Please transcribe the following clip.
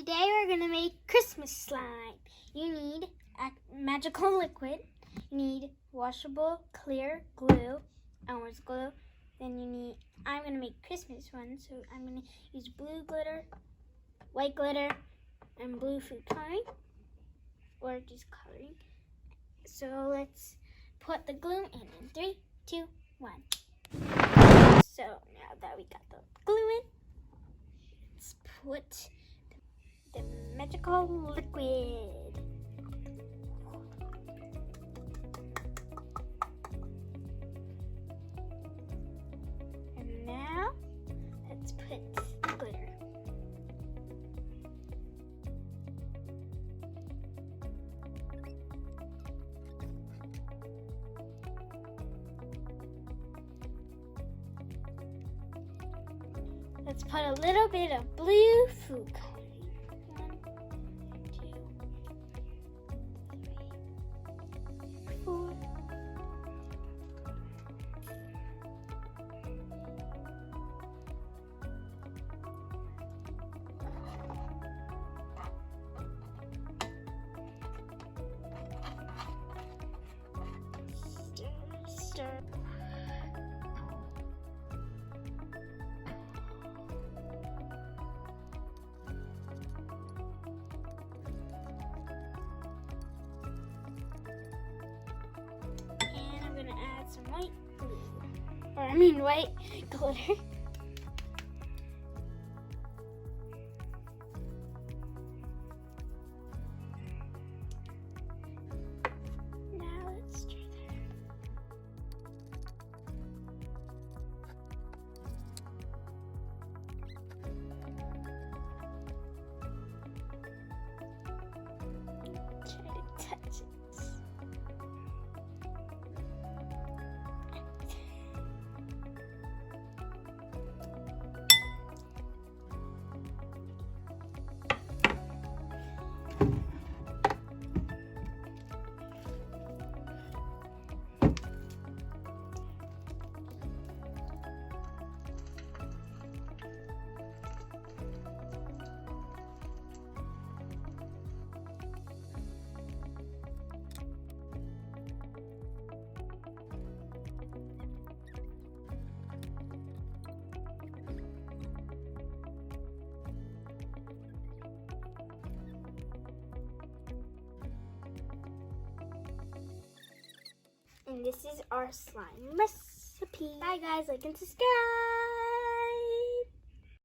Today we're going to make Christmas slime. You need a magical liquid. You need washable clear glue, Elmer's glue. Then I'm going to make Christmas ones, so I'm going to use blue glitter, white glitter, and blue food coloring, or just coloring. So let's put the glue in 3, 2, 1. So now that we got the glue in, let's put the magical liquid. And now let's put the glitter. Let's put a little bit of blue food coloring. 1, 2, 3, 4. Stir. Some white glue, white glitter. Now let's stir that. Try to touch it. And this is our slime recipe. Bye guys, like and subscribe.